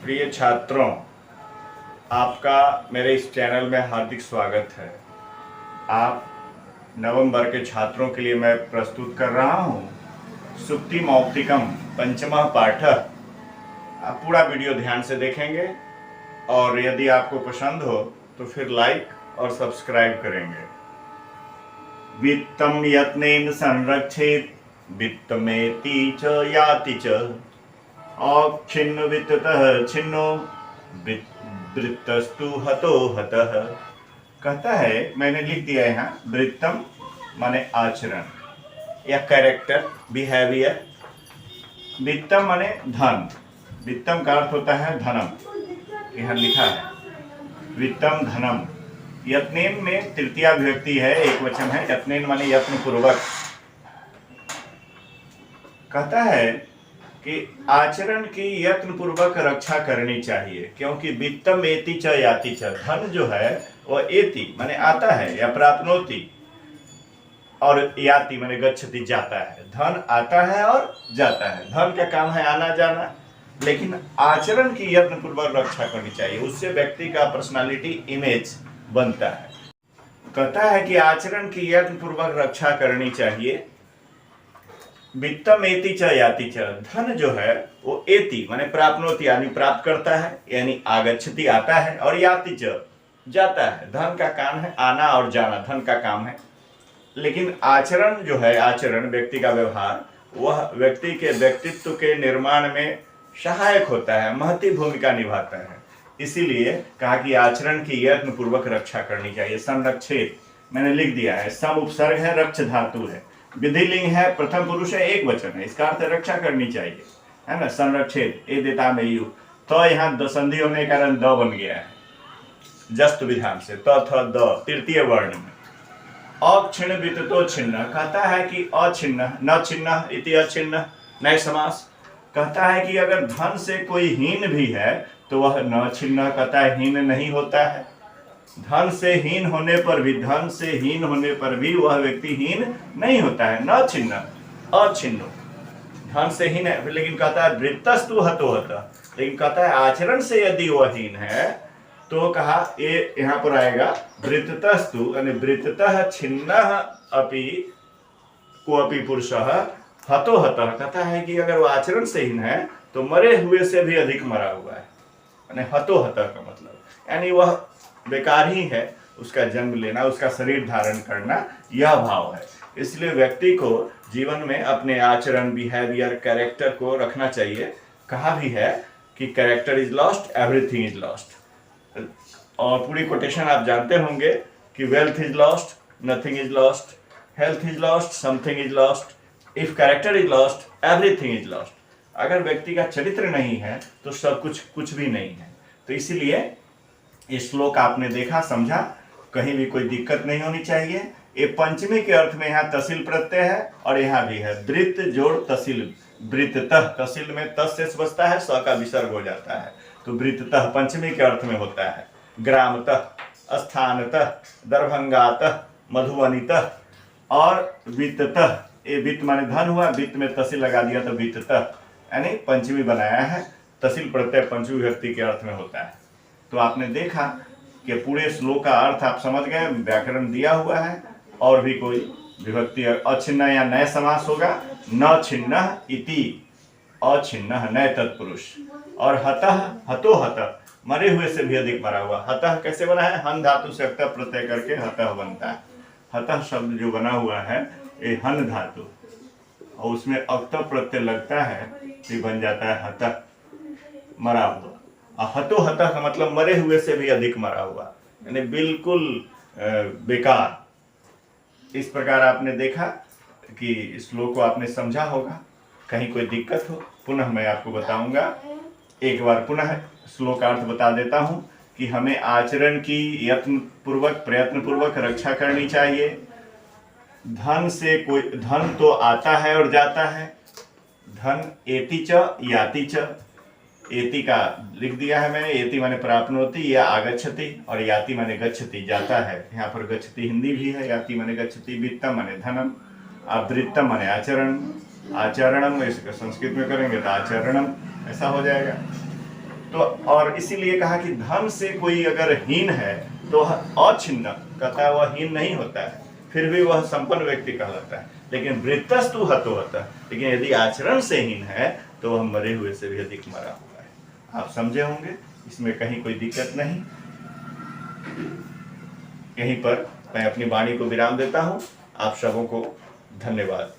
प्रिय छात्रों, आपका मेरे इस चैनल में हार्दिक स्वागत है। आप नवम वर्ग के छात्रों के लिए मैं प्रस्तुत कर रहा हूँ सुक्ति मौक्तिकम पंचमः पाठः। आप पूरा वीडियो ध्यान से देखेंगे और यदि आपको पसंद हो तो फिर लाइक और सब्सक्राइब करेंगे। वित्तम यत्नेन संरक्षेत वित्तमेति च याति च अक्षिन्न वित्ततः छिन्नो वृत्तस्तु हतो हतः। कहता है, मैंने लिख दिया है यहाँ, वृत्तम माने आचरण या कैरेक्टर, बिहेवियर। वित्तम माने धन, वित्तम का अर्थ होता है धनम, यहाँ लिखा है वित्तम धनम। यत्नेन में तृतीया विभक्ति है, एक वचन है। यत्नेन माने यत्न पूर्वक। कहता है कि आचरण की यत्न पूर्वक रक्षा करनी चाहिए, क्योंकि वित्तम एति च याति च, धन जो है वह एति माने आता है या प्राप्नोति, और याति माने गच्छति जाता है। धन आता है और जाता है, धन का काम है आना जाना, लेकिन आचरण की यत्न पूर्वक रक्षा करनी चाहिए, उससे व्यक्ति का पर्सनालिटी इमेज बनता है। कहता है कि आचरण की यत्न पूर्वक रक्षा करनी चाहिए। वित्तम एति च याति च, धन जो है वो एति माने प्राप्नोति यानी प्राप्त करता है, यानी आगच्छति आता है, और याति च जाता है। धन का काम है आना और जाना, धन का काम है। लेकिन आचरण जो है, आचरण व्यक्ति का व्यवहार, वह व्यक्ति के व्यक्तित्व के निर्माण में सहायक होता है, महती भूमिका निभाता है। इसीलिए कहा कि आचरण की यत्न पूर्वक रक्षा करनी चाहिए। संरक्षित मैंने लिख दिया है, सम उपसर्ग है, रक्ष धातु है, विधिलिंग है, प्रथम पुरुष है, एक वचन है, इसका अर्थ रक्षा करनी चाहिए, है ना। संरक्षित ए देता में यू, तो यहाँ संधि होने के कारण द बन गया है जस्त विधान से, त थ द तृतीय वर्ण में। अक्षिण वित्तो छिन्न, कहता है कि अछिन्न न छिन्न इति अछिन्न नए समास। कहता है कि अगर धन से कोई हीन भी है तो वह न छिन्न, कहता है हीन नहीं होता है। धन से हीन होने पर भी, धन से हीन होने पर भी वह व्यक्ति हीन नहीं होता है। न छिन्न अछिन्नो, धन से हीन है, लेकिन कहता है वृत्तस्तु हतो हतः, लेकिन कहता है आचरण से यदि वह हीन है तो कहा ये यहाँ पर आएगा वृत्तस्तु, यानी वृत्ततः छिन्नः अपि कोऽपि पुरुषः हतो हतः। कहता है कि अगर वो आचरण से हीन है तो मरे हुए से भी अधिक मरा हुआ है, यानी हतो हतः का मतलब यानी वह बेकार ही है, उसका जन्म लेना, उसका शरीर धारण करना, यह भाव है। इसलिए व्यक्ति को जीवन में अपने आचरण, बिहेवियर, कैरेक्टर को रखना चाहिए। कहा भी है कि character is lost, everything is lost. और पूरी कोटेशन आप जानते होंगे कि wealth is lost, nothing is lost, health is lost, something is lost, if character is lost, everything is lost. अगर व्यक्ति का चरित्र नहीं है तो सब कुछ भी नहीं है। तो इसीलिए ये श्लोक आपने देखा, समझा, कहीं भी कोई दिक्कत नहीं होनी चाहिए। ये पंचमी के अर्थ में यहाँ तसिल प्रत्यय है और यहाँ भी है वृत्त जोड़ तसिल, वृत्ततः, तसिल में तस से बचता है, स का विसर्ग हो जाता है, तो वृत्ततः पंचमी के अर्थ में होता है। ग्रामतः, स्थानतः, दरभंगातः, मधुबनीतः और वित्ततः, ये वित्त माने धन हुआ, वित्त में तसिल लगा दिया तो वित्ततः, यानी पंचमी बनाया है। तसिल प्रत्यय पंचमी विभक्ति के अर्थ में होता है। तो आपने देखा कि पूरे श्लोक का अर्थ आप समझ गए, व्याकरण दिया हुआ है। और भी कोई विभक्ति अछिन्न या नए समास होगा, न छिन्न इति, अछिन्न नए तत्पुरुष, और हतः हतो हतः, मरे हुए से भी अधिक मरा हुआ। हतः कैसे बना है, हन धातु से अक्त प्रत्यय करके हतः बनता है। हतः शब्द जो बना हुआ है ये हन धातु, और उसमें अक्त प्रत्यय लगता है तो बन जाता है हतः, मरा हुआ। हतो हतः का मतलब मरे हुए से भी अधिक मरा हुआ, यानी बिल्कुल बेकार। इस प्रकार आपने देखा कि श्लोक को आपने समझा होगा। कहीं कोई दिक्कत हो पुनः मैं आपको बताऊंगा। एक बार पुनः श्लोकार्थ बता देता हूं कि हमें आचरण की यत्न पूर्वक, प्रयत्न पूर्वक रक्षा करनी चाहिए। धन से कोई, धन तो आता है और जाता है। धन एति च याति च, एति का लिख दिया है मैंने, एति माने प्राप्नोति या आगच्छति, और याति माने गच्छति, जाता है। यहाँ पर गच्छति हिंदी भी है, याति माने गच्छति, वित्तम माने धनम, आवृत्तम माने आचरण, आचरणम, इसका संस्कृत में करेंगे तो आचरणम, ऐसा हो जाएगा। तो और इसीलिए कहा कि धन से कोई अगर हीन है तो अछिन्न, कहता है वह हीन नहीं होता है, फिर भी वह संपन्न व्यक्ति कहलाता है। लेकिन वृत्तस्तु हतो होता, लेकिन यदि आचरण से हीन है तो वह मरे हुए से भी अधिक मरा हुआ है। आप समझे होंगे, इसमें कहीं कोई दिक्कत नहीं। यहीं पर मैं अपनी वाणी को विराम देता हूं। आप सबों को धन्यवाद।